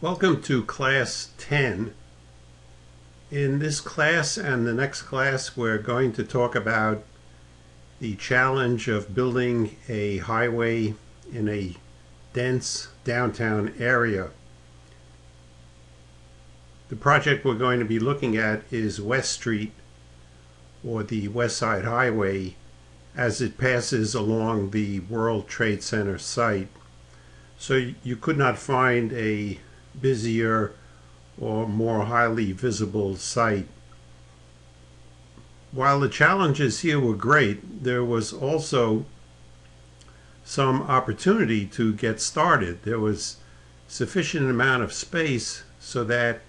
Welcome to Class 10. In this class and the next class, we're going to talk about the challenge of building a highway in a dense downtown area. The project we're going to be looking at is West Street, or the West Side Highway, as it passes along the World Trade Center site. So you could not find a busier or more highly visible site. While the challenges here were great, there was also some opportunity to get started. There was sufficient amount of space so that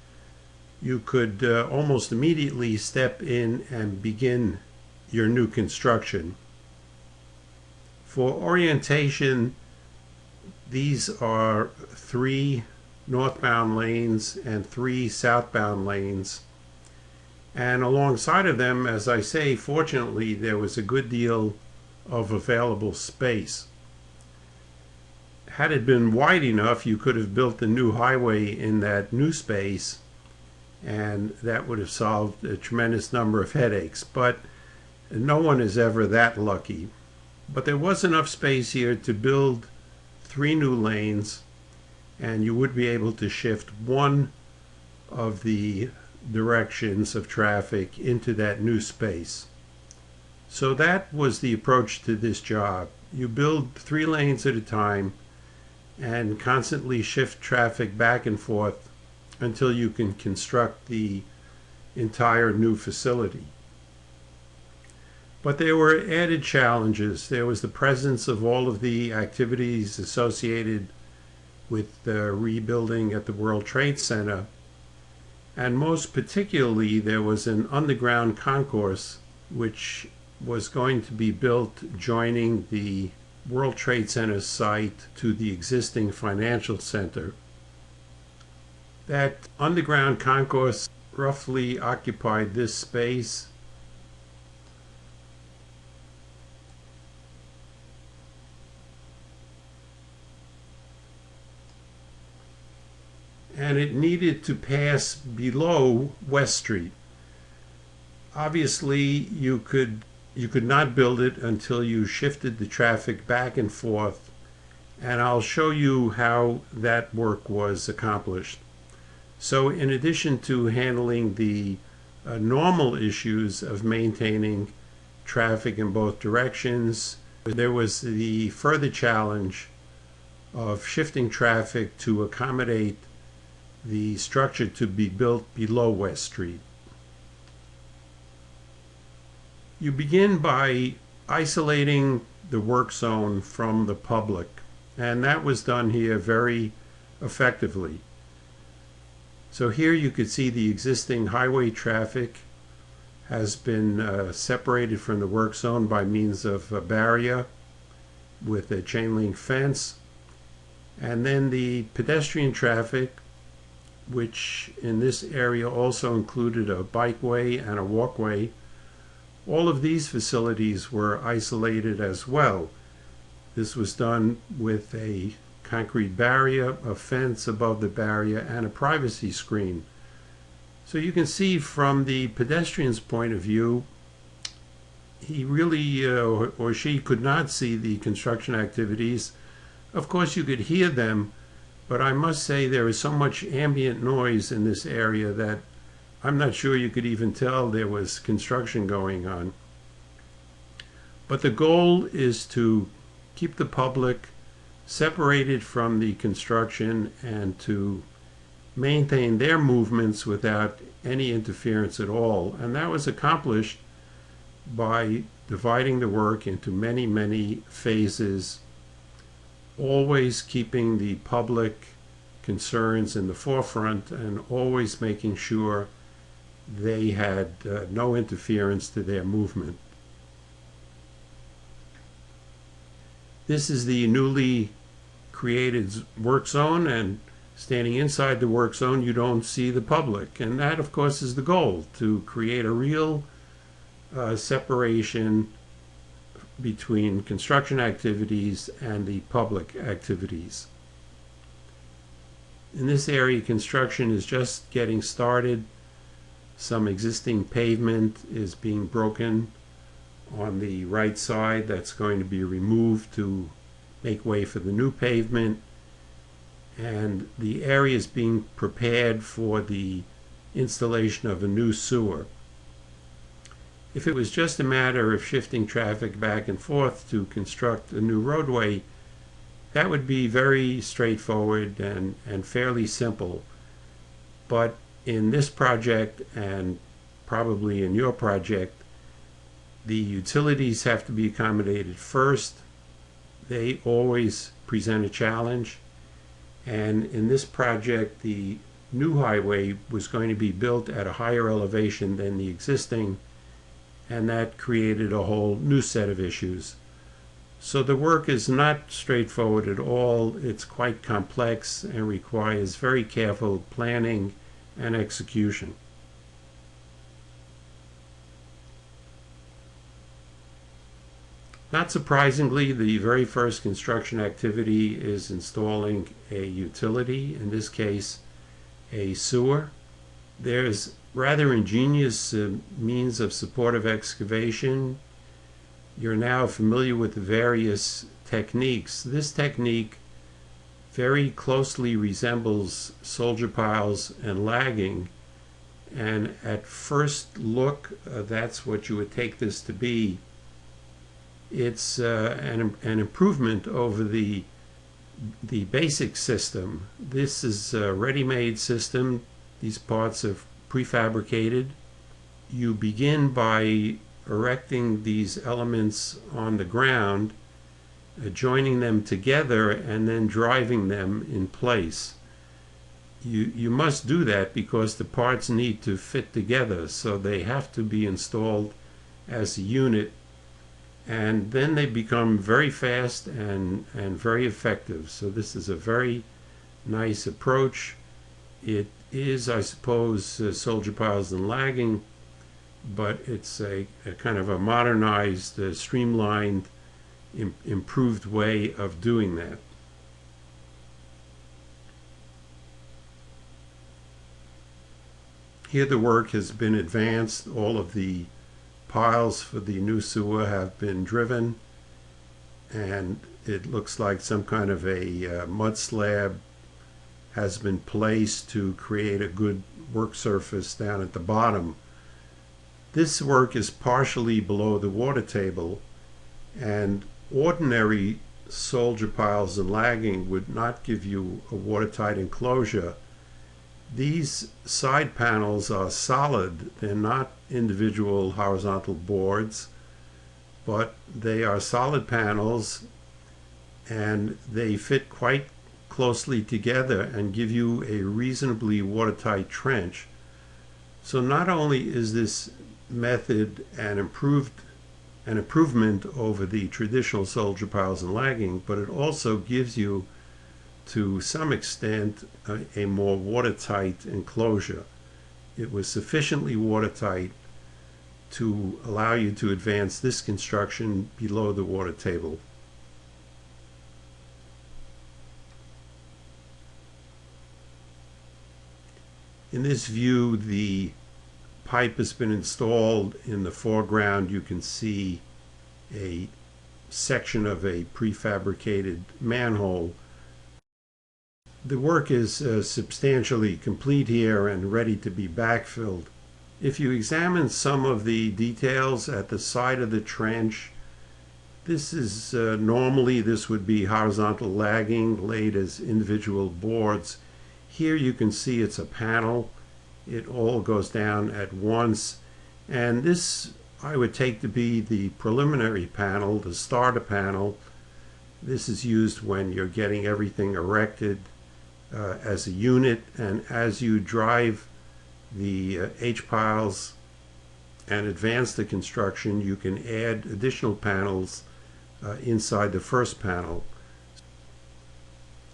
you could almost immediately step in and begin your new construction. For orientation, these are 3 northbound lanes and 3 southbound lanes, and alongside of them, as I say, fortunately there was a good deal of available space. Had it been wide enough, you could have built a new highway in that new space, and that would have solved a tremendous number of headaches, but no one is ever that lucky. But there was enough space here to build 3 new lanes, and you would be able to shift one of the directions of traffic into that new space. So that was the approach to this job. You build 3 lanes at a time and constantly shift traffic back and forth until you can construct the entire new facility. But there were added challenges. There was the presence of all of the activities associated with the rebuilding at the World Trade Center, and most particularly there was an underground concourse which was going to be built joining the World Trade Center site to the existing financial center. That underground concourse roughly occupied this space, and it needed to pass below West Street. Obviously, you could not build it until you shifted the traffic back and forth, and I'll show you how that work was accomplished. So in addition to handling the normal issues of maintaining traffic in both directions, there was the further challenge of shifting traffic to accommodate the structure to be built below West Street. You begin by isolating the work zone from the public, and that was done here very effectively. So here you could see the existing highway traffic has been separated from the work zone by means of a barrier with a chain link fence, and then the pedestrian traffic, which in this area also included a bikeway and a walkway. All of these facilities were isolated as well. This was done with a concrete barrier, a fence above the barrier, and a privacy screen. So you can see from the pedestrian's point of view, he really or she could not see the construction activities. Of course you could hear them, but I must say there is so much ambient noise in this area that I'm not sure you could even tell there was construction going on. But the goal is to keep the public separated from the construction and to maintain their movements without any interference at all. And that was accomplished by dividing the work into many, many phases, always keeping the public concerns in the forefront and always making sure they had no interference to their movement. This is the newly created work zone, and standing inside the work zone you don't see the public, and that of course is the goal, to create a real separation between construction activities and the public activities. In this area, construction is just getting started. Some existing pavement is being broken on the right side. That's going to be removed to make way for the new pavement. And the area is being prepared for the installation of a new sewer. If it was just a matter of shifting traffic back and forth to construct a new roadway, that would be very straightforward and fairly simple. But in this project, and probably in your project, the utilities have to be accommodated first. They always present a challenge. And in this project, the new highway was going to be built at a higher elevation than the existing, and that created a whole new set of issues. So the work is not straightforward at all. It's quite complex and requires very careful planning and execution. Not surprisingly, the very first construction activity is installing a utility, in this case a sewer. There's rather ingenious means of supportive excavation. You're now familiar with the various techniques. This technique very closely resembles soldier piles and lagging, and at first look that's what you would take this to be. It's an improvement over the basic system. This is a ready-made system. These parts are prefabricated. You begin by erecting these elements on the ground, joining them together, and then driving them in place. You must do that because the parts need to fit together, so they have to be installed as a unit, and then they become very fast and very effective. So this is a very nice approach. It is, I suppose, soldier piles and lagging, but it's a kind of a modernized, streamlined, improved way of doing that. Here the work has been advanced. All of the piles for the new sewer have been driven, and it looks like some kind of a mud slab has been placed to create a good work surface down at the bottom. This work is partially below the water table, and ordinary soldier piles and lagging would not give you a watertight enclosure. These side panels are solid. They're not individual horizontal boards, but they are solid panels, and they fit quite closely together and give you a reasonably watertight trench. So not only is this method an improvement over the traditional soldier piles and lagging, but it also gives you, to some extent, a more watertight enclosure. It was sufficiently watertight to allow you to advance this construction below the water table. In this view, the pipe has been installed. In the foreground, you can see a section of a prefabricated manhole. The work is substantially complete here and ready to be backfilled. If you examine some of the details at the side of the trench, this is normally this would be horizontal lagging laid as individual boards. Here you can see it's a panel. It all goes down at once, and this I would take to be the preliminary panel, the starter panel. This is used when you're getting everything erected as a unit, and as you drive the H-piles and advance the construction, you can add additional panels inside the first panel.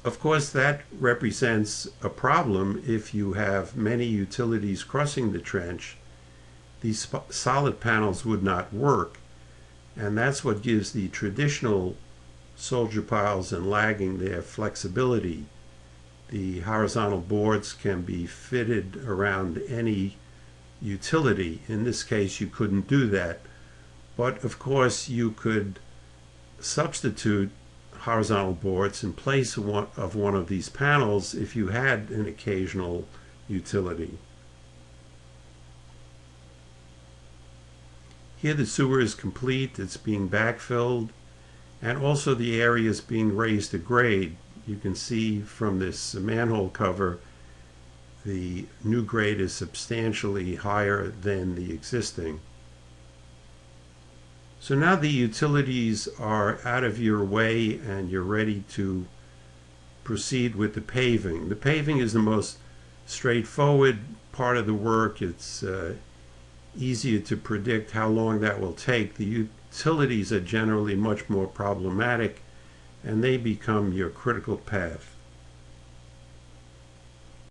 Of course, that represents a problem if you have many utilities crossing the trench. These solid panels would not work, and that's what gives the traditional soldier piles and lagging their flexibility. the horizontal boards can be fitted around any utility. In this case, you couldn't do that. But of course, you could substitute horizontal boards in place of one of these panels if you had an occasional utility. Here the sewer is complete, it's being backfilled, and also the area is being raised to grade. You can see from this manhole cover the new grade is substantially higher than the existing. So now the utilities are out of your way and you're ready to proceed with the paving. The paving is the most straightforward part of the work. It's easier to predict how long that will take. The utilities are generally much more problematic and they become your critical path.